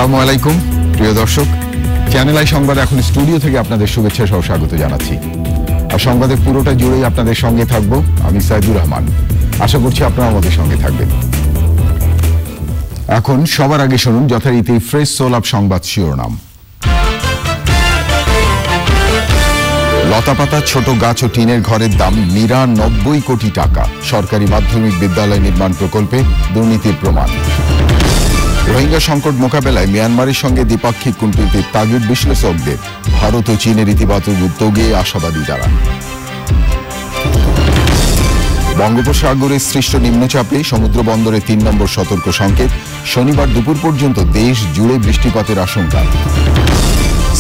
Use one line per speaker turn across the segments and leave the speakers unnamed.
আসসালামু আলাইকুম প্রিয় দর্শক, চ্যানেল আই সংবাদ এখন স্টুডিও থেকে আপনাদের শুভেচ্ছা সহ স্বাগত জানাচ্ছি। আর সংবাদের পুরোটা জুড়েই আপনাদের সঙ্গে থাকবো আমি সাইদুর রহমান। আশা করছি আপনারা আমাদের সঙ্গে থাকবেন। এখন সবার আগে শুনুন যথারীতি ফ্রেশ সোলাপ সংবাদ শিরোনাম। লতাপাতা, ছোট গাছ ও টিনের ঘরের দাম ৯৯ কোটি টাকা। সরকারি মাধ্যমিক বিদ্যালয় নির্মাণ প্রকল্পে দুর্নীতির প্রমাণ। রোহিঙ্গা সংকট মোকাবেলায় মিয়ানমারের সঙ্গে দ্বিপাক্ষিক কূটনীতির তাগিদ বিশ্লেষকদের। ভারত ও চীনের ইতিবাচক উদ্যোগে আশাবাদী তারা। বঙ্গোপসাগরে সৃষ্ট নিম্নচাপে সমুদ্র বন্দরে ৩ নম্বর সতর্ক সংকেত। শনিবার দুপুর পর্যন্ত দেশ জুড়ে বৃষ্টিপাতের আশঙ্কা।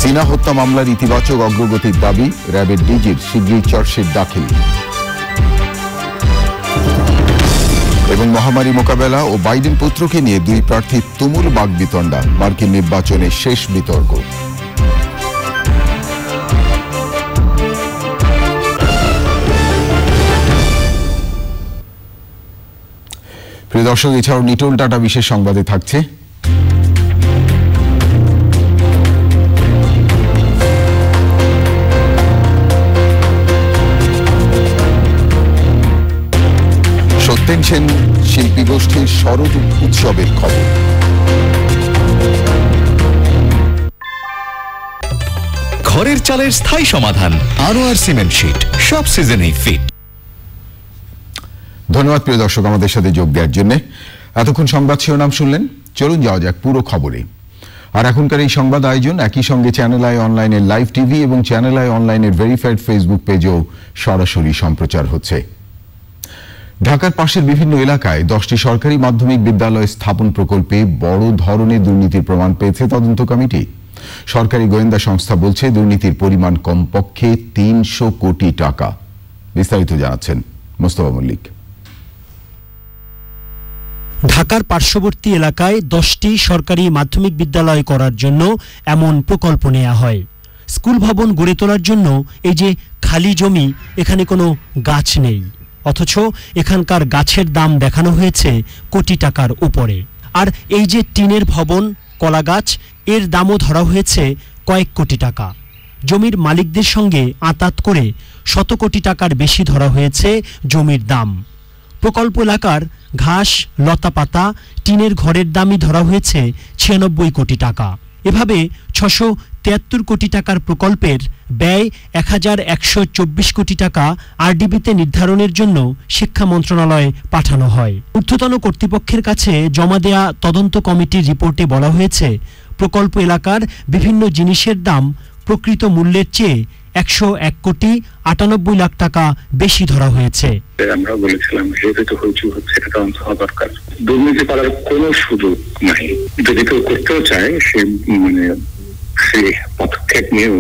সিনা হত্যা মামলার ইতিবাচক অগ্রগতির দাবি। র্যাবের ডিজির শিগগিরই চার্জশিট দাখিল। এবং মহামারী মোকাবেলা ও বাইডেন পুত্রকে নিয়ে দুই প্রার্থীর তুমুল বাকবিতণ্ডা। মার্কিন নির্বাচনের শেষ বিতর্ক। প্রিয় দর্শক, এছাড়াও নিটোল টাটা বিশেষ সংবাদে থাকছে সত্যেন সেন শিল্পী গোষ্ঠীর শরৎ উৎসবের খবর।
ঘরের চালের স্থায়ী সমাধান আনোয়ার সিমেন্ট শীট, সব সিজনেই ফিট।
ধন্যবাদ প্রিয় দর্শক আমাদের সাথে যোগ দেওয়ার জন্য। এতক্ষণ সংবাদ শিরোনাম শুনলেন, চলুন যাওয়া যাক পুরো খবরে। আর এখনকার এই সংবাদ আয়োজন একই সঙ্গে চ্যানেল আই অনলাইনের লাইভ টিভি এবং চ্যানেল আই অনলাইনের ভেরিফাইড ফেসবুক পেজেও সরাসরি সম্প্রচার হচ্ছে। ঢাকার পাশের বিভিন্ন এলাকায় 10টি সরকারি মাধ্যমিক বিদ্যালয় স্থাপন প্রকল্পে বড় ধরনের দুর্নীতির প্রমাণ পেয়েছে তদন্ত কমিটি। সরকারি গোয়েন্দা সংস্থা বলছে দুর্নীতির পরিমাণ কমপক্ষে ৩০০ কোটি টাকা। বিস্তারিত জানাচ্ছেন মোস্তফা মল্লিক।
ঢাকার পার্শ্ববর্তী এলাকায় 10টি সরকারি মাধ্যমিক বিদ্যালয় করার জন্য এমন প্রকল্প নেওয়া হয়। স্কুল ভবন গড়ে তোলার জন্য এই যে খালি জমি, এখানে কোনো গাছ নেই, অথচ এখানকার গাছের দাম দেখানো হয়েছে কোটি টাকার উপরে। আর এই যে টিনের ভবন, কলা গাছ, এর দামও ধরা হয়েছে কয়েক কোটি টাকা। জমির মালিকদের সঙ্গে আঁতাত করে 100 কোটি টাকার বেশি ধরা হয়েছে জমির দাম। প্রকল্প এলাকার ঘাস, লতাপাতা, টিনের ঘরের দামই ধরা হয়েছে 96 কোটি টাকা। এভাবে 673 কোটি টাকার প্রকল্পের ব্যয় 1124 কোটি টাকা আরডিবিতে নির্ধারণের জন্য শিক্ষা মন্ত্রণালয়ে পাঠানো হয়। ঊর্ধ্বতন কর্তৃপক্ষের কাছে জমা দেয়া তদন্ত কমিটির রিপোর্টে বলা হয়েছে প্রকল্প এলাকার বিভিন্ন জিনিসের দাম প্রকৃত মূল্যের চেয়ে 101 কোটি 98 লাখ টাকা বেশি ধরা হয়েছে।
আমরা বলেছিলাম যেহেতু হইচই হচ্ছে, এটা তদন্ত হওয়া দরকার। দুর্নীতি করার কোনো সুযোগ নাই। যদি কেউ করতেও চায় সে পদক্ষেপ নিয়েও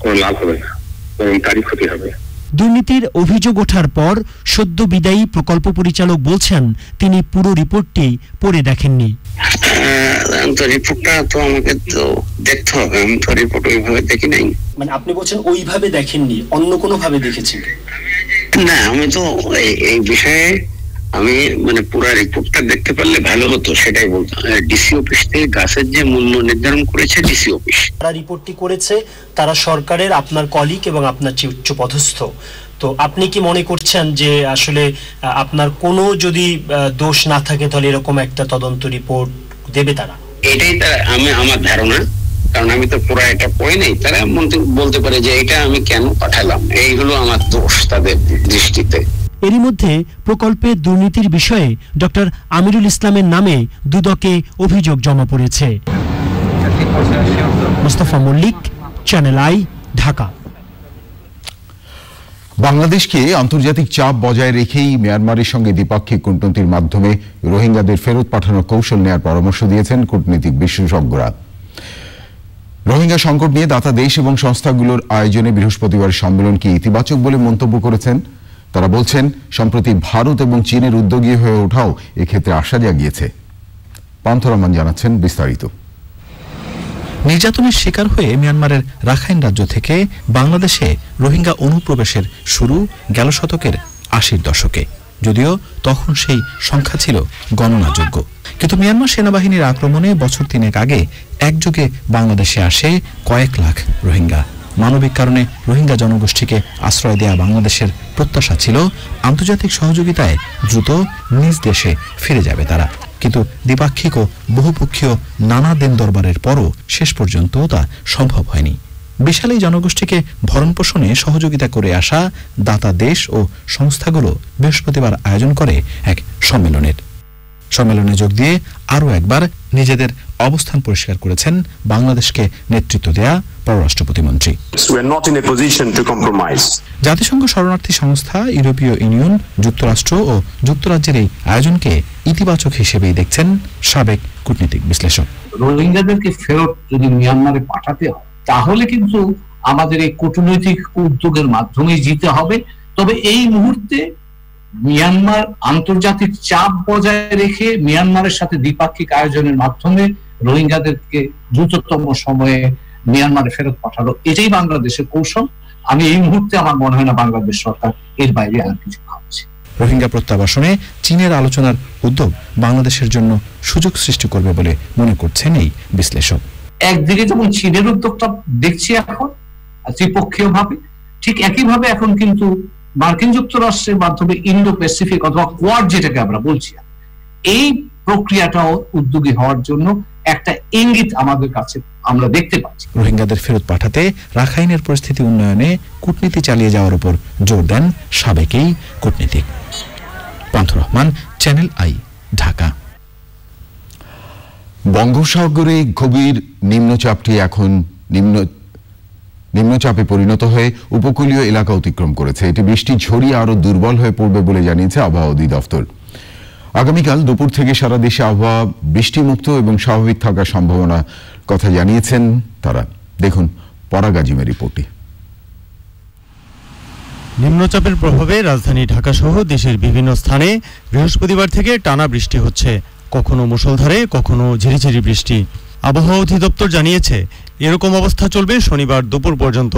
কোনো লাভ হবে না, বরং তারই ক্ষতি হবে।
দুর্নীতির অভিযোগ ওঠার পর সদ্য বিদায়ী প্রকল্প পরিচালক বলছেন তিনি পুরো রিপোর্টটি পড়ে দেখেননি।
রিপোর্টটা তো আমাকে তো দেখতে হবে, আমি তো রিপোর্ট ওইভাবে দেখি নাই।
মানে আপনি বলছেন ওইভাবে দেখেননি, অন্য কোনো ভাবে দেখেছেন?
না, আমি তো এই বিষয়ে আমি পুরো রিপোর্টটা দেখতে পারলে ভালো হতো, সেটাই বলতাম। ডিসি অফিস থেকে গাছের যে মূল্য নির্ধারণ করেছে ডিসি অফিস,
তারা রিপোর্টটি করেছে, তারা সরকারের আপনার কলিগ এবং আপনার চেয়ে উচ্চ পদস্থ। তো আপনি কি মনে করছেন যে আসলে আপনার কোনো যদি দোষ না থাকে তাহলে এরকম একটা তদন্ত রিপোর্ট দেবে তারা?
এটাই আমার ধারণা, কারণ আমি তো পুরো এটা পড়ে নেই। তারা বলতে পারে যে এটা আমি কেন পাঠালাম, এই হলো আমার দোষ তাদের দৃষ্টিতে।
এরই মধ্যে প্রকল্পে দুর্নীতির বিষয়ে ডক্টর আমিরুল ইসলামের নামে দুদকে অভিযোগ জমা পড়েছে। Mostafa Mallik, channel I, Dhaka.
বাংলাদেশকে আন্তর্জাতিক চাপ বজায় রেখেই মিয়ানমারের সঙ্গে দ্বিপাক্ষিক কূটনীতির মাধ্যমে রোহিঙ্গাদের ফেরত পাঠানোর কৌশল নেওয়ার পরামর্শ দিয়েছেন কূটনীতিক বিশেষজ্ঞরা। রোহিঙ্গা সংকট নিয়ে দাতা দেশ এবং সংস্থাগুলোর আয়োজনে বৃহস্পতিবার সম্মেলনকে ইতিবাচক বলে মন্তব্য করেছেন। তারা বলছেন সম্প্রতি ভারত এবং চীনের উদ্যোগী হয়ে ওঠাও এক্ষেত্রে আশা জাগিয়েছে। পান্থ রহমান জানাচ্ছেন বিস্তারিত।
নির্যাতনের শিকার হয়ে মিয়ানমারের রাখাইন রাজ্য থেকে বাংলাদেশে রোহিঙ্গা অনুপ্রবেশের শুরু গেল শতকের 80-র দশকে, যদিও তখন সেই সংখ্যা ছিল গণনাযোগ্য। কিন্তু মিয়ানমার সেনাবাহিনীর আক্রমণে বছর 3 আগে একযোগে বাংলাদেশে আসে কয়েক লাখ রোহিঙ্গা। মানবিক কারণে রোহিঙ্গা জনগোষ্ঠীকে আশ্রয় দেয়া বাংলাদেশের প্রত্যাশা ছিল আন্তর্জাতিক সহযোগিতায় দ্রুত নিজ দেশে ফিরে যাবে তারা। কিন্তু দ্বিপাক্ষিক ও বহুপক্ষীয় নানা দিন দরবারের পরও শেষ পর্যন্ত তা সম্ভব হয়নি। বিশাল এই জনগোষ্ঠীকে ভরণ পোষণে সহযোগিতা করে আসা দাতা দেশ ও সংস্থাগুলো বৃহস্পতিবার আয়োজন করে এক সম্মেলনে যোগ দিয়ে আরও একবার নিজেদের অবস্থান পরিষ্কার করেছেন বাংলাদেশকে নেতৃত্ব দেয়া পররাষ্ট্র প্রতিমন্ত্রী। জাতিসংঘ শরণার্থী সংস্থা, ইউরোপীয় ইউনিয়ন, যুক্তরাষ্ট্র ও যুক্তরাজ্যের এই আয়োজনকে ইতিবাচক হিসেবেই দেখছেন সাবেক কূটনীতিক বিশ্লেষক।
রোহিঙ্গাদেরকে ফেরত যদি মিয়ানমারে পাঠাতে হয় তাহলে কিন্তু আমাদের এই কূটনৈতিক উদ্যোগের মাধ্যমেই যেতে হবে। তবে এই মুহূর্তে মিয়ানমার আন্তর্জাতিক চাপ বজায় রেখে মিয়ানমারের সাথে দ্বিপাক্ষিক আয়োজনের মাধ্যমে রোহিঙ্গাদেরকে দ্রুততম সময়ে মিয়ানমারে ফেরত পাঠানো, এটাই বাংলাদেশের কৌশল। আমি এই মুহূর্তে আমার মনে হয় না বাংলাদেশ সরকার এর বাইরে আর কিছু ভাবছে।
রোহিঙ্গা প্রত্যাবাসনে চীনের আলোচনার উদ্যোগ বাংলাদেশের জন্য সুযোগ সৃষ্টি করবে বলে মনে করছেন এই বিশ্লেষক।
একদিকে যেমন চীনের উদ্যোগটা দেখছি এখন ত্রিপক্ষীয় ভাবে, ঠিক একইভাবে এখন কিন্তু মার্কিন যুক্তরাষ্ট্রের মাধ্যমে ইন্দো প্যাসিফিক অথবা কোয়াড যেটাকে আমরা বলছি, এই প্রক্রিয়াটাও উদ্যোগী হওয়ার জন্য একটা ইঙ্গিত আমাদের কাছে আমরা দেখতে পাচ্ছি।
রোহিঙ্গাদের ফেরত পাঠাতে রাখাইনের পরিস্থিতি উন্নয়নে কূটনীতি চালিয়ে যাওয়ার উপর জোর দেন সাবেক এই কূটনীতিক। পান্থুর রহমান, চ্যানেল আই, ঢাকা।
বঙ্গোপসাগরে গভীর নিম্নচাপটি এখন নিম্নচাপে পরিণত হয়ে উপকূলীয় এলাকা অতিক্রম করেছে। এটি বৃষ্টি ঝরিয়ে আরো দুর্বল হয়ে পড়বে বলে জানিয়েছে আবহাওয়া অধিদপ্তর। আগামীকাল দুপুর থেকে সারা দেশে আবহাওয়া বৃষ্টিমুক্ত এবং স্বাভাবিক থাকার সম্ভাবনা কথা জানিয়েছেন তারা। দেখুন পরাগ আজিমের রিপোর্টে।
নিম্নচাপের প্রভাবে রাজধানী ঢাকা সহ দেশের বিভিন্ন স্থানে বৃহস্পতিবার থেকে টানা বৃষ্টি হচ্ছে, কখনো মুষলধারে কখনো ঝিরিঝিরি বৃষ্টি। আবহাওয়া অধিদপ্তর জানিয়েছে এরকম অবস্থা চলবে শনিবার দুপুর পর্যন্ত।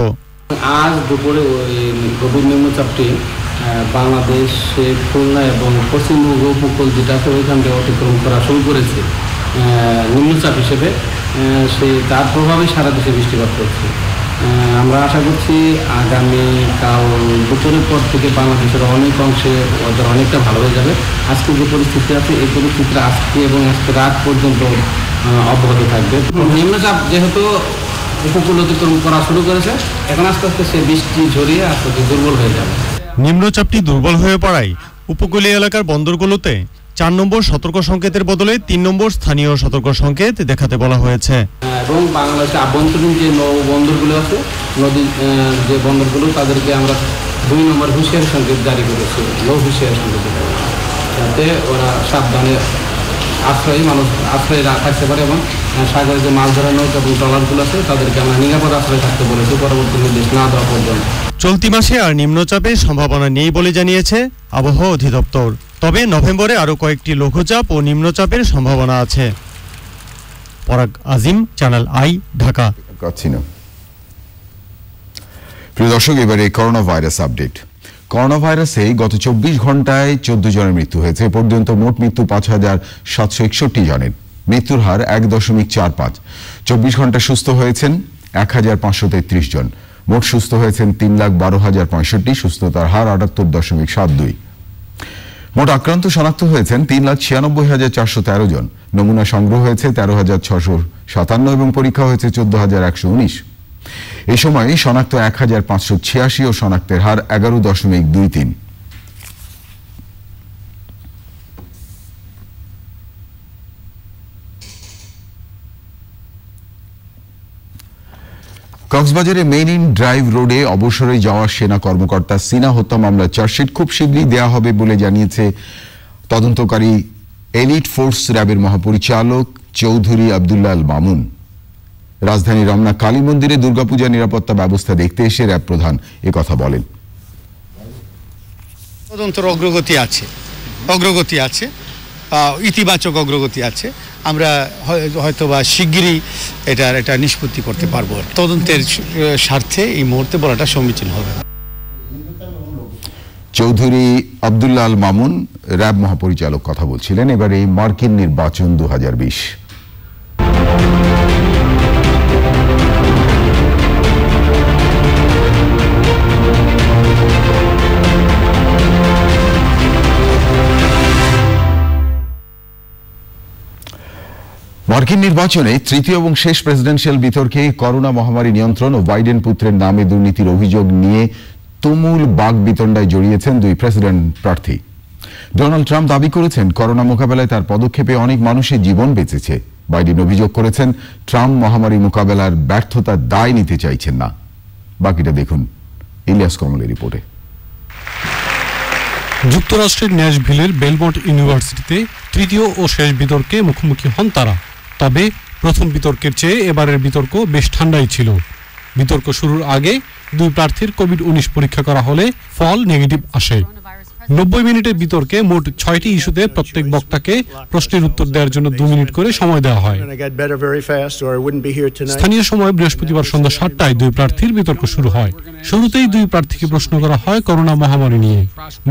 আজ দুপুরে ওই গভীর নিম্নচাপটি বাংলাদেশের খুলনা এবং পশ্চিমবঙ্গ উপকূল যেটা আছে ওইখান থেকে অতিক্রম করা শুরু করেছে নিম্নচাপ হিসেবে। তার প্রভাবে সারা দেশে বৃষ্টিপাত করছে। আমরা আশা করছি আগামীকাল দুপুরের পর থেকে বাংলাদেশের অনেক অংশে ওদের অনেকটা ভালো হয়ে যাবে। আজকে যে পরিস্থিতি আছে এই পরিস্থিতিটা আজকে এবং আজকে রাত পর্যন্ত অব্যাহত থাকবে। নিম্নচাপ যেহেতু উপকূল অতিক্রম করা শুরু করেছে, এখন আস্তে আস্তে সে বৃষ্টি ঝরিয়ে আস্তে আস্তে দুর্বল হয়ে যাবে।
নিম্নচাপটি দুর্বল হয়ে পড়ায় উপকূলীয় এলাকার বন্দরগুলোতে 4 নম্বর সতর্ক সংকেতের বদলে 3 নম্বর স্থানীয় সতর্ক সংকেত দেখাতে বলা হয়েছে।
এবং বাংলাদেশের আভ্যন্তরীণ যে নৌ বন্দরগুলো আছে, নদী যে বন্দরগুলো, তাদেরকে আমরা 2 নম্বর হুঁশিয়ারি সংকেত জারি করেছি, লো হুঁশিয়ারি সংকেত, যাতে ওরা সাবধানে আশ্রয় থাকতে পারে এবং সাগরে যে মাছ ধরার নৌকা এবং ট্রলারগুলো আছে তাদেরকে আমরা নিরাপদ আশ্রয় থাকতে বলেছি পরবর্তী নির্দেশ না দেওয়া পর্যন্ত।
চলতি মাসে আর নিম্নচাপের সম্ভাবনা নেই বলে জানিয়েছে আবহাওয়া অধিদপ্তর। তবে নভেম্বরে আরো কয়েকটি লঘুচাপ ও নিম্নচাপের সম্ভাবনা আছে। পরাগ আজিম, চ্যানেল আই, ঢাকা।
প্রিয় দর্শক, এবারে করোনা ভাইরাস আপডেট। করোনা ভাইরাসে গত 24 ঘন্টায় 14 জনের মৃত্যু হয়েছে। এ পর্যন্ত মোট মৃত্যু 5,761 জনের। মৃত্যুর হার 1.45। 24 ঘন্টা সুস্থ হয়েছেন 1,533 জন। মোট সুস্থ হয়েছেন 3,12,065। সুস্থতার হার 78.72। মোট আক্রান্ত শনাক্ত হয়েছেন 3,96,413 জন। নমুনা সংগ্রহ হয়েছে 13,657 এবং পরীক্ষা হয়েছে 14,119। এই সময় শনাক্ত 1,586 ও শনাক্তের হার 11.23। কক্সবাজারে মেইন ইন ড্রাইভ রোডে অবসরে যাওয়া সেনা কর্মকর্তা সিনা হত্যা মামলার চার্জশিট খুব শীঘ্রই দেয়া হবে বলে জানিয়েছে তদন্তকারী এলিট ফোর্স র্যাবের মহাপরিচালক চৌধুরী আব্দুল্লাহ আল মামুন। রাজধানী রমনা কালী মন্দিরে দুর্গাপূজা নিরাপত্তা ব্যবস্থা দেখতে এসে র্যাব প্রধান একথা বলেন।
তদন্তের অগ্রগতি আছে, ইতিবাচক অগ্রগতি আছে। আমরা হয়তোবা শিগগিরই এটা নিষ্পত্তি করতে পারবো। তদন্তের স্বার্থে এই মুহূর্তে বলাটা সমীচীন হবে।
চৌধুরী আব্দুল্লাহ আল মামুন র্যাব মহাপরিচালক কথা বলছিলেন। এবার এই মার্কিন নির্বাচন 2020। মার্কিন নির্বাচনে তৃতীয় এবং শেষ প্রেসিডেন্সিয়াল বিতর্কে করোনা মহামারী নিয়ন্ত্রণ ও বাইডেন পুত্রের নামে দুর্নীতির অভিযোগ নিয়ে তুমুল বাকবিতণ্ডায় জড়িয়েছেন দুই প্রেসিডেন্ট প্রার্থী। ডোনাল্ড ট্রাম্প দাবি করেছেন করোনা মোকাবেলায় তার পদক্ষেপে অনেক মানুষের জীবন বেঁচেছে। বাইডেন অভিযোগ করেছেন ট্রাম্প মহামারী মোকাবেলার ব্যর্থতার দায় নিতে চাইছেন না। বাকিটা দেখুন ইলিয়াস কমলের রিপোর্টে।
যুক্তরাষ্ট্রের ন্যাশভিলের বেলমন্ট ইউনিভার্সিটিতে তৃতীয় ও শেষ বিতর্কে মুখোমুখি হন তারা। তবে প্রথম বিতর্কের চেয়ে এবারের বিতর্ক বেশ ঠান্ডাই ছিল। বিতর্ক শুরুর আগে দুই প্রার্থীর কোভিড-19 পরীক্ষা করা হলে ফল নেগেটিভ আসে। 90 মিনিটের বিতর্কে মোট 6টি ইস্যুতে প্রত্যেক বক্তাকে প্রশ্নের উত্তর দেওয়ার জন্য 2 মিনিট করে সময় দেওয়া হয়। স্থানীয় সময় বৃহস্পতিবার সন্ধ্যা 7টায় দুই প্রার্থীর বিতর্ক শুরু হয়। শুরুতেই দুই প্রার্থীকে প্রশ্ন করা হয় করোনা মহামারী নিয়ে।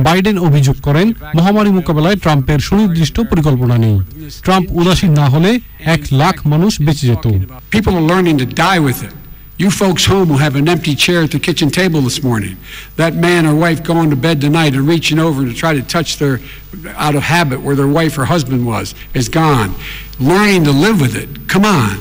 বাইডেন অভিযোগ করেন মহামারী মোকাবেলায় ট্রাম্পের সুনির্দিষ্ট পরিকল্পনা নেই। ট্রাম্প উদাসীন না হলে 1 লাখ মানুষ বেঁচে যেত।
You folks home who have an empty chair at the kitchen table this morning, that man or wife going to bed tonight and reaching over to try to touch their, out of habit, where their wife or husband was, is gone. Learning to live with it. Come on.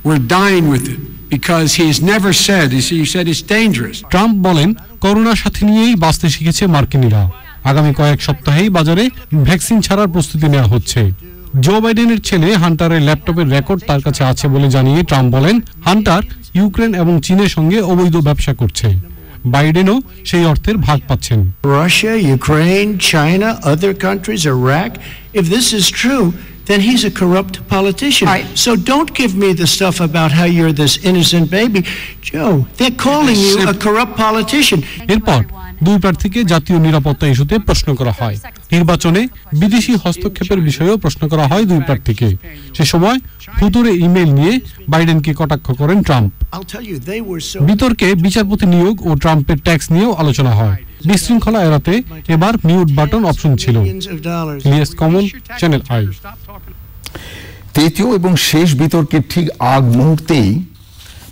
We're dying with it because he's never said, he said it's dangerous.
Trump বলেন করোনার সাথে নিয়েই বাঁচতে শিখেছে মার্কিনীরা। আগামী কয়েক সপ্তাহেই বাজারে ভ্যাকসিন ছাড়ার প্রস্তুতি নেওয়া হচ্ছে। জো বাইডেনের ছেলে হান্টারের ল্যাপটপের রেকর্ড তার কাছে আছে বলে জানিয়ে ট্রাম্প বলেন হান্টার ইউক্রেন এবং চীনের সঙ্গে অবৈধ ব্যবসা করছে। বাইডেনও সেই অর্থের ভাগ পাচ্ছেন।
Russia, Ukraine, China, other countries, Iraq, if this is true, then he's a corrupt politician. So don't give me the stuff about how you're this innocent baby. Joe, they're calling you a corrupt politician.
এরপর দুই প্রার্থীকে জাতীয় নিরাপত্তা ইস্যুতে প্রশ্ন করা হয়। নির্বাচনে বিদেশি হস্তক্ষেপের বিষয়েও প্রশ্ন করা হয় দুই প্রার্থীকে। সে সময় ভুতুড়ে ইমেল নিয়ে বাইডেনকে কটাক্ষ করেন ট্রাম্প। বিতর্কে বিচারপতি নিয়োগ ও ট্রাম্পের ট্যাক্স নিয়েও আলোচনা হয়। বিশৃঙ্খলা এড়াতে এবার মিউট বাটন অপশন ছিল। ইলিয়াস কমল, চ্যানেল আই।
তৃতীয় এবং শেষ বিতর্কের ঠিক আগ মুহূর্তেই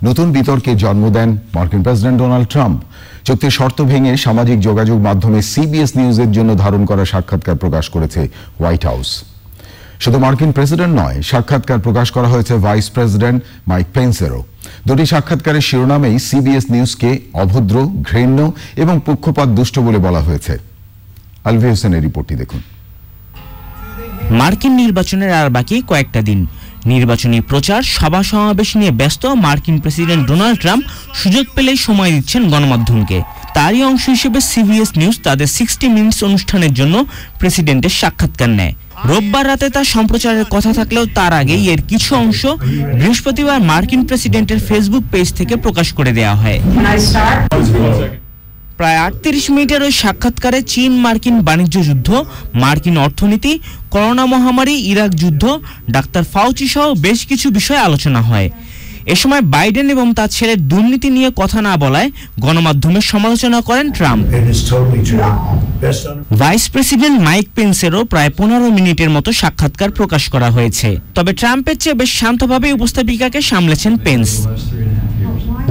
নতুন বিতর্কে জন্ম দেন মার্কিন প্রেসিডেন্ট ডোনাল্ড ট্রাম্প। চুক্তির শর্ত ভেঙে সামাজিক যোগাযোগ মাধ্যমে সিবিএস নিউজের জন্য ধারণ করা সাক্ষাৎকার প্রকাশ করেছে হোয়াইট হাউস। শুধু মার্কিন প্রেসিডেন্ট নয়, সাক্ষাৎকার প্রকাশ করা হয়েছে ভাইস প্রেসিডেন্ট মাইক পেন্সেরও। দুটি সাক্ষাৎকারের শিরোনামেই সিবিএস নিউজকে অভদ্র, ঘৃণ্য এবং পক্ষপাত দুষ্ট বলে বলা হয়েছে। আলভি হোসেনের রিপোর্টটি দেখুন।
মার্কিন নির্বাচনের আর বাকি কয়েকটা দিন। নির্বাচনী প্রচার, সভা সমাবেশ নিয়ে ব্যস্ত মার্কিন প্রেসিডেন্ট ডোনাল্ড ট্রাম্প সুযোগ পেলেই সময় দিচ্ছেন গণমাধ্যমকে। তারই অংশ হিসেবে সিবিএস নিউজ তাদের 60 মিনিটস অনুষ্ঠানের জন্য প্রেসিডেন্টের সাক্ষাৎকার নেয়। রোববার রাতে তা সম্প্রচারের কথা থাকলেও তার আগেই এর কিছু অংশ বৃহস্পতিবার মার্কিন প্রেসিডেন্টের ফেসবুক পেজ থেকে প্রকাশ করে দেওয়া হয়। প্রায় 38 মিনিটের ওই সাক্ষাৎকারে চীন মার্কিন বাণিজ্য যুদ্ধ, মার্কিন অর্থনীতি, করোনা মহামারী, ইরাক যুদ্ধ, ডাক্তার ফাউচি সহ বেশ কিছু বিষয় আলোচনা হয়। এ সময় বাইডেন এবং তার ছেলের দুর্নীতি নিয়ে কথা না বলায় গণমাধ্যমের সমালোচনা করেন ট্রাম্প। ভাইস প্রেসিডেন্ট মাইক পেন্সেরও প্রায় 15 মিনিটের মতো সাক্ষাৎকার প্রকাশ করা হয়েছে। তবে ট্রাম্পের চেয়ে বেশ শান্তভাবে উপস্থাপিকাকে সামলেছেন পেন্স।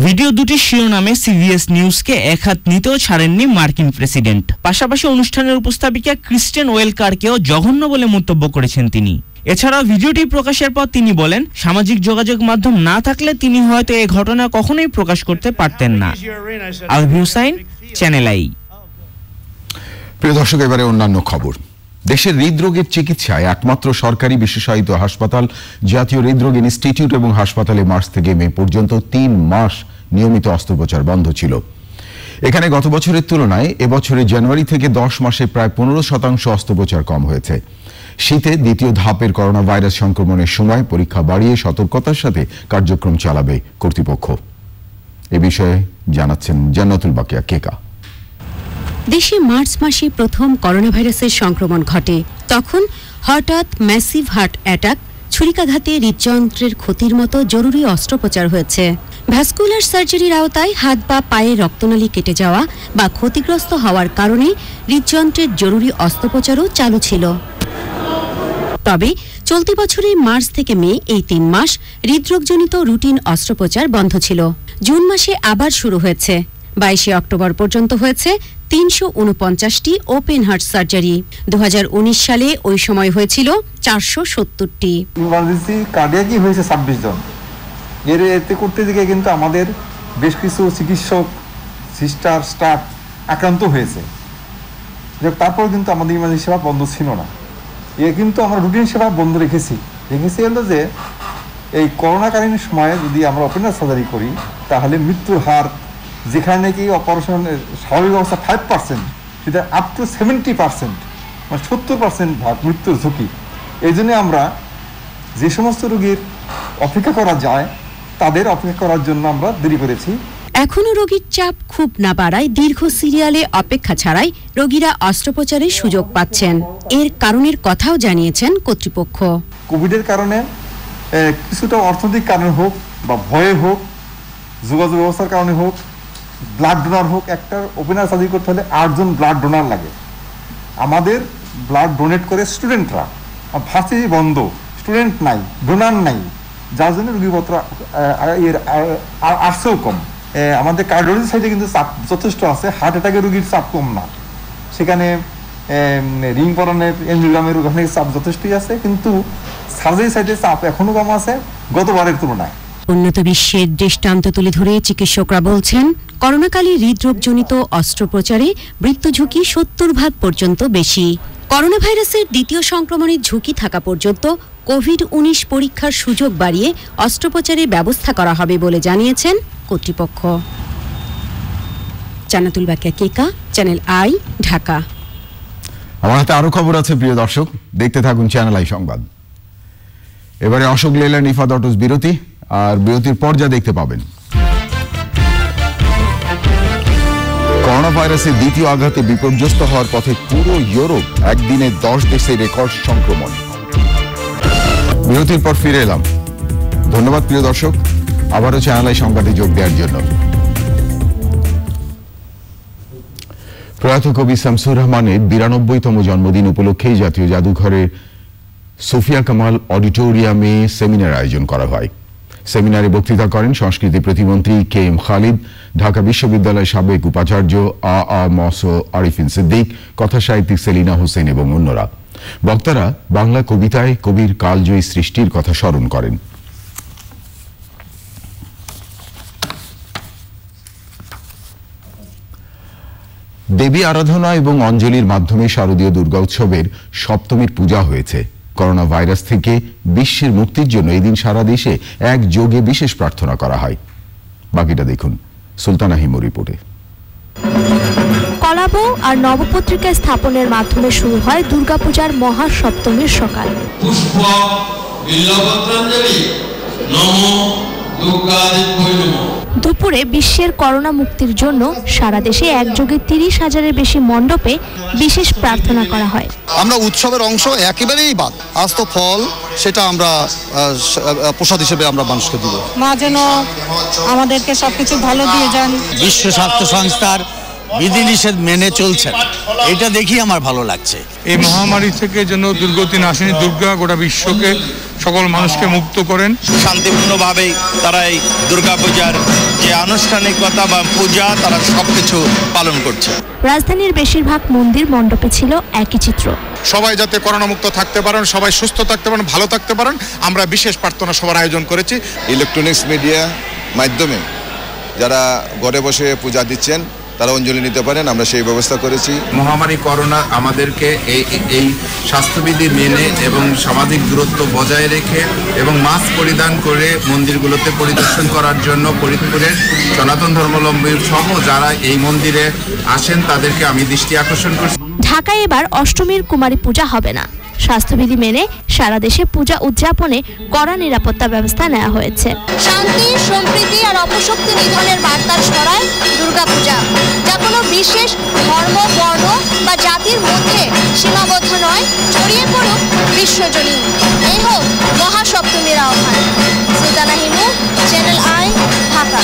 ভিডিও দুটির শিরোনামে সিবিএস নিউজকে এক হাত নিতেও ছাড়েননি মার্কিন প্রেসিডেন্ট। পাশাপাশি অনুষ্ঠানের উপস্থাপিকা ক্রিস্টেন ওয়েলকারকেও জঘন্য বলে মন্তব্য করেছেন তিনি। এছাড়াও ভিডিওটি প্রকাশের পর তিনি বলেন সামাজিক যোগাযোগ মাধ্যম না থাকলে তিনি হয়তো এই ঘটনা কখনোই প্রকাশ করতে পারতেন না। Alvi Hussain, channel I.
প্রিয় দর্শক, এবারে অন্যান্য খবর। দেশের হৃদরোগের চিকিৎসায় একমাত্র সরকারি বিশেষায়িত হাসপাতাল জাতীয় হৃদরোগ ইনস্টিটিউট এবং হাসপাতালে মার্চ থেকে মে পর্যন্ত 3 মাস নিয়মিত অস্ত্রোপচার বন্ধ ছিল। এখানে গত বছরের তুলনায় এবছরে জানুয়ারি থেকে 10 মাসে প্রায় 15% অস্ত্রোপচার কম হয়েছে। শীতে দ্বিতীয় ধাপের করোনা ভাইরাস সংক্রমণের সময় পরীক্ষা বাড়িয়ে সতর্কতার সাথে কার্যক্রম চালাবে কর্তৃপক্ষ। এ বিষয়ে জানাচ্ছেন জান্নাতুল বাকিয়া কেকা।
দেশে মার্চ মাসে প্রথম করোনা ভাইরাসের সংক্রমণ ঘটে। তখন হঠাৎ ম্যাসিভ হার্ট অ্যাটাক, ছুরিকাঘাতে হৃদযন্ত্রের ক্ষতির মতো জরুরি অস্ত্রোপচার হয়েছে। ভ্যাসকুলার সার্জারির আওতায় হাত বা পায়ে রক্তনালী কেটে যাওয়া বা ক্ষতিগ্রস্ত হওয়ার কারণে হৃদযন্ত্রের জরুরি অস্ত্রোপচারও চালু ছিল। তবে চলতি বছরের মার্চ থেকে মে এই 3 মাস হৃদরোগজনিত রুটিন অস্ত্রোপচার বন্ধ ছিল। জুন মাসে আবার শুরু হয়েছে। 22 অক্টোবর পর্যন্ত হয়েছে 349টি ওপেন হার্ট সার্জারি। 2019 সালে ওই সময় হয়েছিল 470টি।
ইমার্জেন্সি কার্ডিয়াকই হয়েছে 26 জন। এতে করতে গিয়ে কিন্তু আমাদের বেশ কিছু চিকিৎসক সিস্টার স্টাফ আক্রান্ত হয়েছে। তারপর কিন্তু আমাদের ইমার্জেন্সি সেবা বন্ধ ছিল না। কিন্তু আমরা রুটিন সেবা বন্ধ রেখেছি হলো যে এই করোনাকালীন সময়ে যদি আমরা ওপেন হার্ট সার্জারি করি তাহলে মৃত্যুর হার যেখানে নাকি অপারেশনের স্বাভাবিক অবস্থা 5%, সেটা আপ টু 70%, মানে 70% ভাগ মৃত্যুর ঝুঁকি। এই জন্য আমরা যে সমস্ত রোগীর অপেক্ষা করা যায় তাদের অপেক্ষা করার জন্য আমরা দেরি করেছি।
এখনো রোগীর চাপ খুব না বাড়ায় দীর্ঘ সিরিয়ালে অপেক্ষা ছাড়াই রোগীরা অস্ত্রোপচারের সুযোগ পাচ্ছেন। এর কারণের কথাও জানিয়েছেন কর্তৃপক্ষ।
কোভিডের কারণে কিছুটা অর্থনৈতিক কারণে হোক বা ভয়ে হোক, যোগাযোগ ব্যবস্থার কারণে হোক, ব্লাড ডোনার হোক, একটা ওপেন হার্ট সার্জারি করতে হলে 8 জন ব্লাড ডোনার লাগে। আমাদের ব্লাড ডোনেট করে স্টুডেন্টরা, ভার্সিটি বন্ধ, স্টুডেন্ট নাই, ডোনার নাই, যার জন্য রোগীপত্র আসছেও কম। আমাদের কার্ডিওলজি সাইডে কিন্তু চাপ যথেষ্ট আছে। হার্ট অ্যাটাকের রোগীর চাপ কম না, সেখানে রিং পরানের এনজিওগ্রামের ওখানে চাপ যথেষ্টই আছে, কিন্তু সার্জারি সাইডে চাপ এখনো কম আছে গতবারের তুলনায়।
উন্নত বিশ্বের দৃষ্টান্ত তুলে ধরে চিকিৎসকরা বলছেন, করোনাকালে হৃদরোগজনিত অস্ত্রোপচারে মৃত্যু ঝুঁকি 70% পর্যন্ত বেশি। করোনা ভাইরাসের দ্বিতীয় সংক্রমণের ঝুঁকি থাকা পর্যন্ত কোভিড-19 পরীক্ষার সুযোগ বাড়িয়ে অস্ত্রোপচারের ব্যবস্থা করা হবে বলে জানিয়েছেন কর্তৃপক্ষ। জান্নাতুল বাকিয়া কেকা, চ্যানেল আই, ঢাকা।
আমার হাতে আরো খবর আছে প্রিয় দর্শক, দেখতে থাকুন চ্যানেল আই সংবাদ। এবারে অশোক লেল্যান্ড ইফাদ অটোস বিরতি, আর বিরতির পর যা দেখতে পাবেন। করোনা ভাইরাসের দ্বিতীয় আঘাতে বিপর্যস্ত হওয়ার পথে পুরো ইউরোপ, একদিনে 10 দেশে রেকর্ড সংক্রমণ। বিরতির পর ফিরে এলাম। ধন্যবাদ প্রিয় দর্শক, আবারও চ্যানেল আই সংবাদে যোগ দেওয়ার জন্য। প্রয়াত কবি শামসুর রহমানের 92তম জন্মদিন উপলক্ষে জাতীয় জাদুঘরের সোফিয়া কামাল অডিটোরিয়ামে সেমিনার আয়োজন করা হয়। সেমিনারে বক্তৃতা করেন সংস্কৃতি প্রতিমন্ত্রী KM খালিদ, ঢাকা বিশ্ববিদ্যালয়ের সাবেক উপাচার্য মস আরিফিন সিদ্দিক, কথাসাহিত্যিক সেলিনা হোসেন এবং অন্যরা। বক্তারা বাংলা কবিতায় কবির কালজয়ী সৃষ্টির কথা স্মরণ করেন। দেবী আরাধনা এবং অঞ্জলির মাধ্যমে শারদীয় দুর্গা উৎসবের সপ্তমীর পূজা হয়েছে। করোনা ভাইরাস থেকে বিশ্বের মুক্তির জন্য এই দিন সারা দেশে একযোগে বিশেষ প্রার্থনা করা হয়। বাকিটা দেখুন সুলতানা হিমুর রিপোর্টে।
কলাবৌ আর নবপত্রিকা স্থাপনের মাধ্যমে শুরু হয় দুর্গাপূজার মহাসপ্তমীর সকাল।
পুষ্প বিল্লপত্রাঞ্জলি নমো দুর্গাদেবী নমো।
দুপুরে বিশ্বের করোনা মুক্তির জন্য সারা দেশে একযোগে 30,000-এর বেশি মণ্ডপে বিশেষ প্রার্থনা করা হয়।
আমরা উৎসবের অংশ একেবারেই বাদ, আজ তো ফল, সেটা আমরা প্রসাদ হিসেবে আমরা মানুষকে দিব।
মা যেন আমাদেরকে সবকিছু ভালো দিয়ে যান।
বিশ্ব স্বাস্থ্য সংস্থার বিধিনিষেধ মেনে চলছেন, এটা দেখি আমার ভালো লাগছে।
এই মহামারী থেকে যেন দুর্গতি নাশিনী দুর্গা গোটা বিশ্বকে, সকল মানুষকে মুক্ত করেন।
শান্তিপূর্ণভাবেই তারা এই দুর্গাপূজার যে আনুষ্ঠানিকতা বা পূজা তারা সবকিছু পালন করছে।
রাজধানীর বেশিরভাগ মন্দির মণ্ডপে ছিল একই চিত্র।
সবাই যাতে করোনা মুক্ত থাকতে পারেন, সবাই সুস্থ থাকতে পারেন, ভালো থাকতে পারেন, আমরা বিশেষ প্রার্থনা সভার আয়োজন করেছি।
ইলেকট্রনিক্স মিডিয়া মাধ্যমে যারা ঘরে বসে পূজা দিচ্ছেন তারা অঞ্জলি নিতে পারেন, আমরা সেই ব্যবস্থা করেছি।
মহামারী করোনা আমাদেরকে এই স্বাস্থ্যবিধি মেনে এবং সামাজিক দূরত্ব বজায় রেখে এবং মাস্ক পরিধান করে মন্দিরগুলোতে পরিদর্শন করার জন্য ফরিদপুরের সনাতন ধর্মাবলম্বী সহ যারা এই মন্দিরে আসেন তাদেরকে আমি দৃষ্টি আকর্ষণ করছি।
ঢাকায় এবার অষ্টমীর কুমারী পূজা হবে না। স্বাস্থ্যবিধি মেনে সারা দেশে পূজা উদযাপনে কড়া নিরাপত্তা ব্যবস্থা নেওয়া হয়েছে।
শান্তি, সম্প্রীতি আর অপশক্তি নিধনের বার্তার ছড়ায় দুর্গাপূজা, যা কোনো বিশেষ ধর্ম, বর্ণ বা জাতির মধ্যে সীমাবদ্ধ নয়, ছড়িয়ে পড়ুক বিশ্বজনীন। এই হোক মহাসপ্তমীর আহ্বান। Sultana Himu, channel I, Dhaka.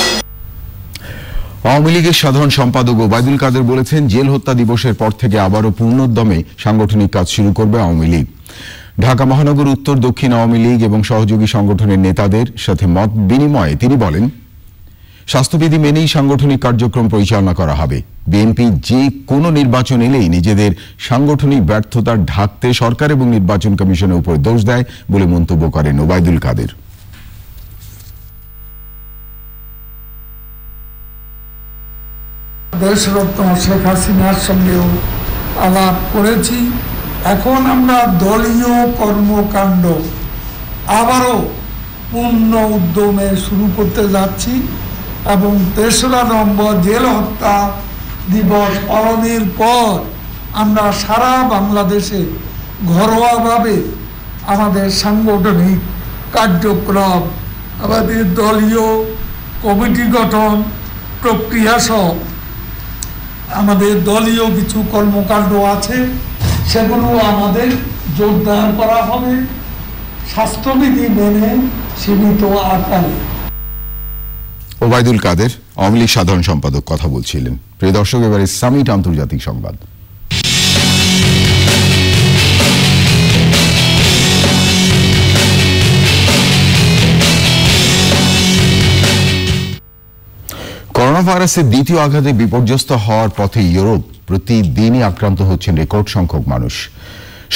আওয়ামী লীগের সাধারণ সম্পাদক ওবায়দুল কাদের বলেছেন, জেল হত্যা দিবসের পর থেকে আবারও পূর্ণোদ্যমে সাংগঠনিক কাজ শুরু করবে আওয়ামী লীগ। ঢাকা মহানগর উত্তর দক্ষিণ আওয়ামী লীগ এবং সহযোগী সংগঠনের নেতাদের সাথে মত বিনিময়ে তিনি বলেন, স্বাস্থ্যবিধি মেনেই সাংগঠনিক কার্যক্রম পরিচালনা করা হবে। বিএনপি যে কোনো নির্বাচন এলেই নিজেদের সাংগঠনিক ব্যর্থতা ঢাকতে সরকার এবং নির্বাচন কমিশনের উপর দোষ দেয় বলে মন্তব্য করেন ওবায়দুল কাদের।
দেশরত্ন শেখ হাসিনার সঙ্গেও আলাপ করেছি। এখন আমরা দলীয় কর্মকাণ্ড আবারও পূর্ণ উদ্যমে শুরু করতে যাচ্ছি এবং ৩রা নভেম্বর জেল হত্যা দিবস পালনের পর আমরা সারা বাংলাদেশে ঘরোয়াভাবে আমাদের সাংগঠনিক কার্যক্রম, আমাদের দলীয় কমিটি গঠন প্রক্রিয়া সহ আমাদের দলীয় কিছু কর্মকাণ্ড আছে, সেগুলো আমাদের জোরদার করা হবে স্বাস্থ্যবিধি মেনে সীমিত আকারে।
ওবায়দুল কাদের, আওয়ামী লীগ সাধারণ সম্পাদক কথা বলছিলেন। প্রিয় দর্শক, এবারে সামিট আন্তর্জাতিক সংবাদ। করোনা ভাইরাসের দ্বিতীয় আঘাতে বিপর্যস্ত হওয়ার পথে ইউরোপ। প্রতিদিনই আক্রান্ত হচ্ছেন রেকর্ড সংখ্যক মানুষ।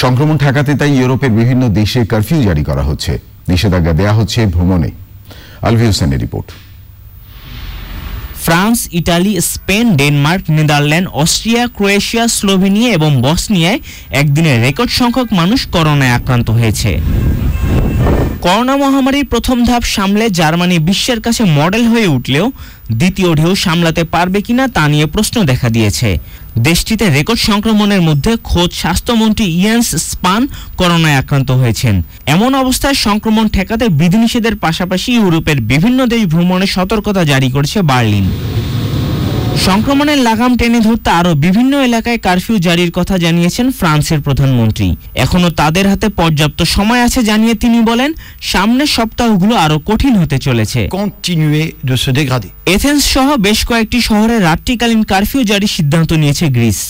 সংক্রমণ ঠেকাতে তাই ইউরোপের বিভিন্ন দেশে কারফিউ জারি করা হচ্ছে, নিষেধাজ্ঞা দেয়া হচ্ছে ভ্রমণে। আলভি হোসেনের report.
France, Italy, Spain, Denmark, Netherland, Austria, Croatia, Slovenia এবং বসনিয়ায় একদিনে রেকর্ড সংখ্যক মানুষ করোনায় আক্রান্ত হয়েছে। করোনা মহামারীর প্রথম ধাপ সামলে জার্মানি বিশ্বের কাছে মডেল হয়ে উঠলেও দ্বিতীয় ঢেউ সামলাতে পারবে কিনা তা নিয়ে প্রশ্ন দেখা দিয়েছে। দেশটিতে রেকর্ড সংক্রমণের মধ্যে খোদ স্বাস্থ্যমন্ত্রী ইয়েন্স স্পান করোনায় আক্রান্ত হয়েছেন। এমন অবস্থায় সংক্রমণ ঠেকাতে বিধিনিষেধের পাশাপাশি ইউরোপের বিভিন্ন দেশ ভ্রমণে সতর্কতা জারি করেছে বার্লিন। সংক্রমণের লাগাম টেনে ধরতে আরো বিভিন্ন এলাকায় কারফিউ জারির কথা জানিয়েছেন ফ্রান্সের প্রধানমন্ত্রী। এখনো তাদের হাতে পর্যাপ্ত সময় আছে জানিয়ে তিনি বলেন, সামনের সপ্তাহগুলো আরো কঠিন হতে চলেছে। এথেন্স সহ বেশ কয়েকটি শহরে রাত্রিকালীন কারফিউ জারির সিদ্ধান্ত নিয়েছে গ্রিস।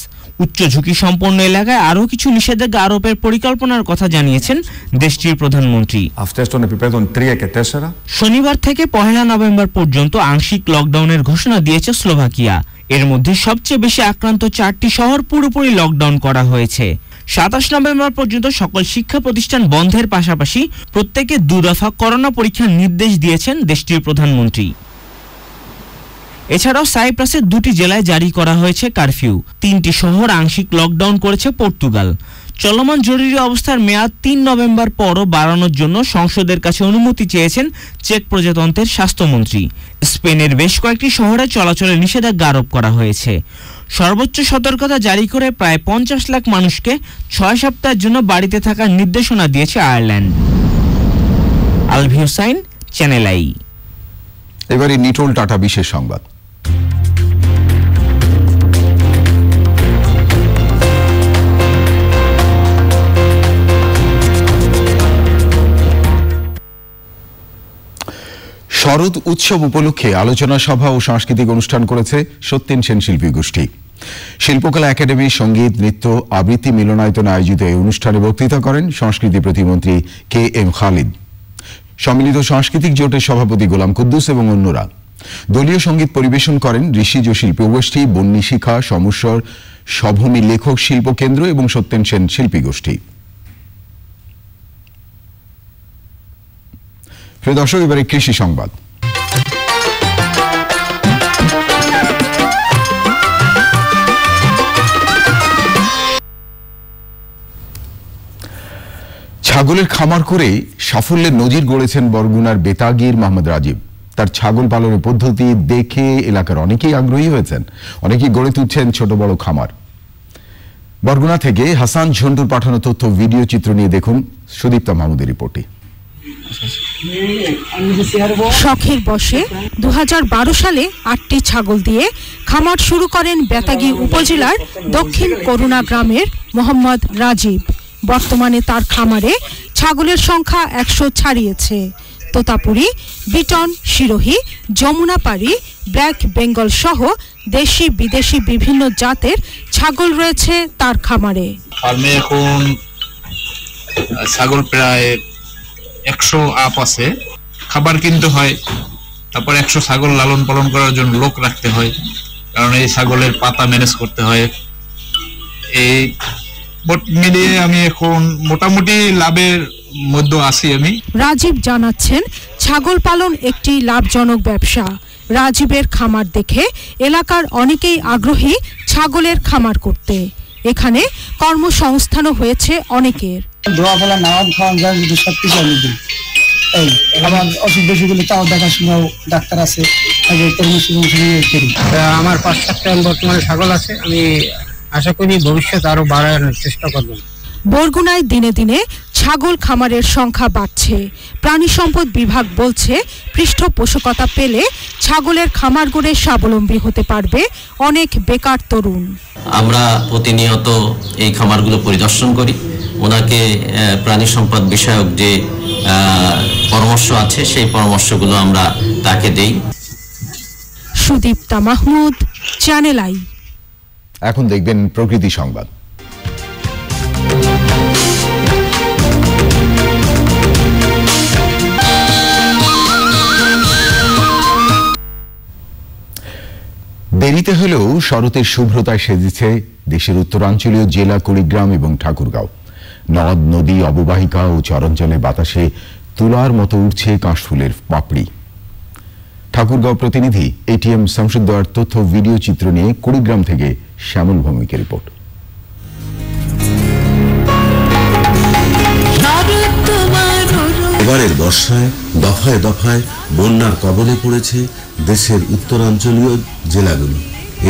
উচ্চ ঝুঁকি সম্পন্ন এলাকায় আরও কিছু নিষেধাজ্ঞা আরোপের পরিকল্পনার কথা জানিয়েছেন দেশটির প্রধানমন্ত্রী। শনিবার থেকে 1 নভেম্বর পর্যন্ত আংশিক লকডাউনের ঘোষণা দিয়েছে স্লোভাকিয়া। এর মধ্যে সবচেয়ে বেশি আক্রান্ত 4টি শহর পুরোপুরি লকডাউন করা হয়েছে। 27 নভেম্বর পর্যন্ত সকল শিক্ষা প্রতিষ্ঠান বন্ধের পাশাপাশি প্রত্যেকে 2 দফা করোনা পরীক্ষার নির্দেশ দিয়েছেন দেশটির প্রধানমন্ত্রী। এছাড়াও সাইপ্রাসের 2টি জেলায় জারি করা হয়েছে কারফিউ। 3টি শহর আংশিক লকডাউন করেছে পর্তুগাল। চলমান জরুরি অবস্থার মেয়াদ 3 নভেম্বর পরও বাড়ানোর জন্য সংসদের কাছে অনুমতি চেয়েছেন চেক প্রজাতন্ত্রের স্বাস্থ্যমন্ত্রী। স্পেনের বেশ কয়েকটি শহরে চলাচলে নিষেধাজ্ঞা আরোপ করা হয়েছে। সর্বোচ্চ সতর্কতা জারি করে প্রায় 50 লাখ মানুষকে 6 সপ্তাহের জন্য বাড়িতে থাকার নির্দেশনা দিয়েছে Ireland. Alvi Hossain, channel I.
এবারে নিটোল টাটা বিশেষ সংবাদ। শরৎ উৎসব উপলক্ষে আলোচনা সভা ও সাংস্কৃতিক অনুষ্ঠান করেছে সত্যেন সেন শিল্পী গোষ্ঠী। শিল্পকলা একাডেমি সঙ্গীত, নৃত্য, আবৃত্তি মিলনায়তনে আয়োজিত এই অনুষ্ঠানে বক্তৃতা করেন সংস্কৃতি প্রতিমন্ত্রী KM খালিদ। সম্মিলিত সাংস্কৃতিক জোটের সভাপতি গোলাম কুদ্দুস এবং অন্যরা। দলীয় সঙ্গীত পরিবেশন করেন ঋষিজ শিল্পী গোষ্ঠী, বন্যী শিখা, সমস্বর, স্বভূমি লেখক শিল্প কেন্দ্র এবং সত্যেন সেন শিল্পী গোষ্ঠী। প্রিয় দর্শক, এবারে কৃষি সংবাদ। ছাগলের খামার করে সাফল্যের নজির গড়েছেন বরগুনার বেতাগীর মোহাম্মদ রাজীব। তার ছাগল পালনের পদ্ধতি দেখে এলাকার অনেকেই আগ্রহী হয়েছেন, অনেকেই গড়ে তুলছেন ছোট বড় খামার। বরগুনা থেকে হাসান ঝন্টুর পাঠানো তথ্য, ভিডিও চিত্র নিয়ে দেখুন সুদীপ্তা মাহমুদের রিপোর্টে।
শখের বশে 2012 সালে 8টি ছাগল দিয়ে খামার শুরু করেন বেতাগী উপজেলার দক্ষিণ করুণা গ্রামের মোহাম্মদ রাজীব। বর্তমানে তার খামারে ছাগলের সংখ্যা 100 ছাড়িয়েছে। তোতাপুরি, বিটন, সিরোহি, যমুনাপাড়ি, ব্ল্যাক বেঙ্গল সহ দেশি বিদেশি বিভিন্ন জাতের ছাগল রয়েছে তার খামারে।
ফার্মে এখন ছাগল প্রায় 100 আপ আছে। খাবার কিনতে হয়, তারপর 100 ছাগল লালন পালন করার জন্য লোক রাখতে হয়, কারণ এই ছাগলের পাতা ম্যানেজ করতে হয়। এই মিলিয়ে আমি এখন মোটামুটি লাভের মধ্যে আছি আমি।
রাজীব জানাচ্ছেন ছাগল পালন একটি লাভজনক ব্যবসা। রাজীবের খামার দেখে এলাকার অনেকেই আগ্রহী ছাগলের খামার করতে। এখানে কর্মসংস্থানও হয়েছে অনেকের।
দোয়াফেলা নামাজ খাওয়ান যায় যদি সবকিছু আমি দিই। এই আমার অসুখ বেশিগুলো তাও দেখাশোনাও ডাক্তার আছে,
আমার 5-7টা বর্তমানে ছাগল আছে। আমি আশা করি ভবিষ্যতে আরো বাড়ানোর চেষ্টা করব।
বরগুনায় দিনে দিনে ছাগল খামারের সংখ্যা বাড়ছে। প্রাণী সম্পদ বিভাগ বলছে পৃষ্ঠপোষকতা পেলে ছাগলের খামার গড়ে স্বাবলম্বী হতে পারবে অনেক বেকার তরুণ।
আমরা প্রতিনিয়ত এই খামারগুলো পরিদর্শন করি, ওনাকে প্রাণী সম্পদ বিষয়ক যে পরামর্শ আছে সেই পরামর্শগুলো আমরা তাকে দেই।
Sudipta Mahmud, channel I.
এখন দেখবেন প্রকৃতি সংবাদ। দেরিতে হলেও শরতের শুভ্রতায় সেজেছে দেশের উত্তরাঞ্চলীয় জেলা কুড়িগ্রাম এবং ঠাকুরগাঁও। নদ নদী অববাহিকা ও চরাঞ্চলে বাতাসে তুলার মতো উঠছে কাশফুলের পাপড়ি। ঠাকুরগাঁও প্রতিনিধি এটিএম শামসুদ্দৌলার তথ্য ভিডিও চিত্র নিয়ে কুড়িগ্রাম থেকে শ্যামল ভৌমিকের রিপোর্ট।
এবারের বর্ষায় দফায় দফায় বন্যার কবলে পড়েছে দেশের উত্তরাঞ্চলীয় জেলাগুলো।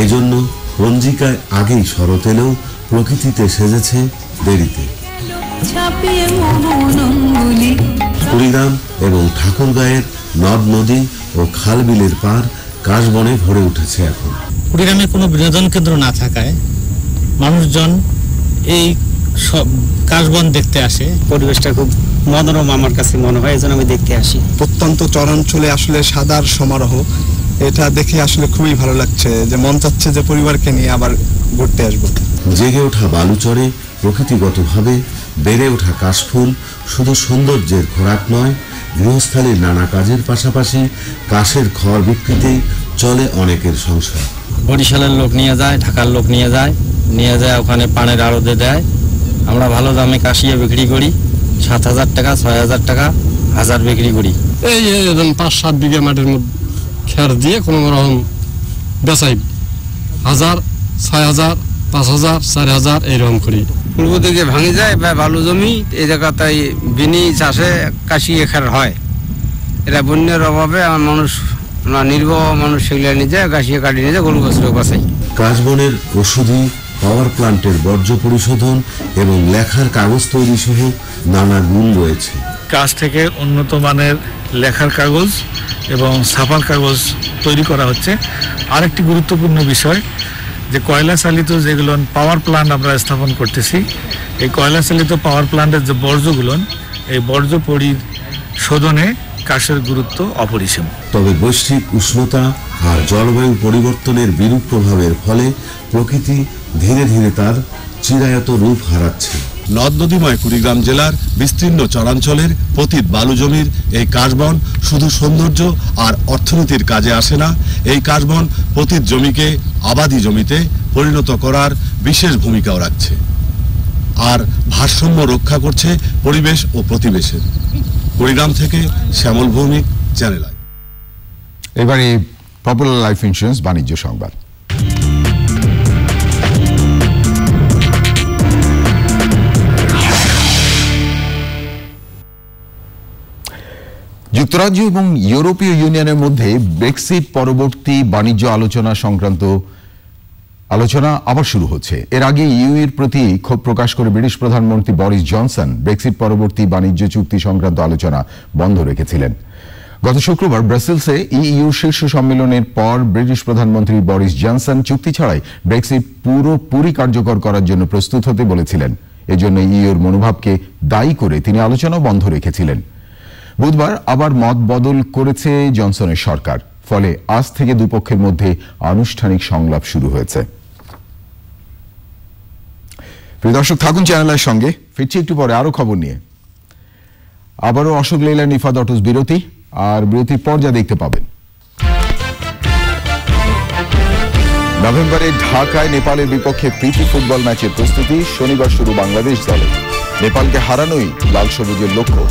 এজন্য পঞ্জিকায় আগেই শরৎ এলেও প্রকৃতিতে সেজেছে দেরিতে। কুড়িগ্রাম এবং ঠাকুরগাঁয়ের নদ নদী ও খাল বিলের পার কাশবনে ভরে উঠেছে। এখন
কুড়িগ্রামে কোনো বিনোদন কেন্দ্র না থাকায় মানুষজন এই কাশবন দেখতে আসে। পরিবেশটা খুব মনোরম আমার কাছে মনে হয়, এজন্য আমি দেখতে আসি।
প্রত্যন্ত চরাঞ্চলে আসলে সাদার সমারোহ, এটা দেখে আসলে খুবই ভালো লাগছে, যে মন চাচ্ছে যে পরিবারকে নিয়ে আবার ঘুরতে আসবো।
জেগে ওঠা বালুচরে প্রকৃতিগতভাবে বেড়ে ওঠা কাশফুল শুধু সৌন্দর্যের খোরাক নয়, গৃহস্থালীর নানা কাজের পাশাপাশি কাশের খড় বিক্রিতেই চলে অনেকের সংসার।
বরিশালের লোক নিয়ে যায়, ঢাকার লোক নিয়ে যায় ওখানে পানের আড়তে দেয়। আমরা ভালো দামে কাশিয়ে বিক্রি করি, 7,000 টাকা, 6,000 টাকা, 1000 বিক্রি করি।
এই 5-7 বিঘা মাটির মধ্যে খের দিয়ে কোনো রকম বেচাই 1000, 6,000, 5,000, 4,000 এইরকম করি।
পূর্ব দিকে ভাঙে যায় বা বালু জমি, এই জায়গাটাই বিনি চাষে কাশিয়ে খের হয়। এটা বন্যার অভাবে আমার মানুষ নির্বাহ মানুষ সেগুলো নিয়ে যায়, কাশিয়ে কাটিয়ে নিয়ে যায়, গরু বছর বাঁচাই।
কাশবনের ওষুধি, পাওয়ার প্লান্টের বর্জ্য পরিশোধন এবং লেখার কাগজ তৈরি সহ নানা গুণ রয়েছে।
কাজ থেকে উন্নত মানের লেখার কাগজ এবং ছাপার কাগজ তৈরি করা হচ্ছে। আরেকটি গুরুত্বপূর্ণ বিষয়, যে কয়লা চালিত যেগুলো পাওয়ার প্লান্ট আমরা স্থাপন করতেছি, এই কয়লা চালিত পাওয়ার প্লান্টের যে বর্জ্যগুলো, এই বর্জ্য পরিশোধনে কাশের গুরুত্ব অপরিসীম।
তবে বৈশ্বিক উষ্ণতা আর জলবায়ু পরিবর্তনের বিরূপ প্রভাবের ফলে প্রকৃতি ধীরে ধীরে তার চিরায়ত রূপ হারাচ্ছে।
নদ নদীময় কুড়িগ্রাম জেলার বিস্তীর্ণ চরাঞ্চলের পতিত বালু জমির এই কাশবন শুধু সৌন্দর্য আর অর্থনীতির কাজে আসে না, এই কাশবন পতিত জমিকে আবাদি জমিতে পরিণত করার বিশেষ ভূমিকাও রাখছে আর ভারসাম্য রক্ষা করছে পরিবেশ ও প্রতিবেশের। কুড়িগ্রাম থেকে শ্যামল ভৌমিক, চ্যানেল আই।
এবারে পপুলার লাইফ ইন্স্যুরেন্স বাণিজ্য সংবাদ। যুক্তরাজ্য এবং ইউরোপীয় ইউনিয়নের মধ্যে ব্রেক্সিট পরবর্তী বাণিজ্য আলোচনা সংক্রান্ত আলোচনা আবার শুরু হচ্ছে। এর আগে ইউএর প্রতি ক্ষোভ প্রকাশ করে ব্রিটিশ প্রধানমন্ত্রী বরিস জনসন ব্রেক্সিট পরবর্তী বাণিজ্য চুক্তি সংক্রান্ত আলোচনা বন্ধ রেখেছিলেন। গত শুক্রবার ব্রাসেলসে ইইউ শীর্ষ সম্মেলনের পর ব্রিটিশ প্রধানমন্ত্রী বরিস জনসন চুক্তি ছাড়াই ব্রেক্সিট পুরোপুরি কার্যকর করার জন্য প্রস্তুত হতে বলেছিলেন। এজন্য ইইউর মনোভাবকে দায়ী করে তিনি আলোচনা বন্ধ রেখেছিলেন। বুধবার আবার মত বদল করেছে জনসনের সরকার, ফলে আজ থেকে দুপক্ষের মধ্যে আনুষ্ঠানিক সংলাপ শুরু হয়েছে। প্রিয় দর্শক, থাকুন চ্যানেলের সঙ্গে, ফিরছি একটু পরে আরো খবর নিয়ে। আবারও অশোক লেইলা নিফাত অটোস বিরতি, আর বিরতির পর যা দেখতে পাবেন। নভেম্বরে ঢাকায় নেপালের বিপক্ষে প্রীতি ফুটবল ম্যাচের প্রস্তুতি, শনিবার শুরু বাংলাদেশ দলে। নেপালকে হারানোই লাল সবুজের লক্ষ্য।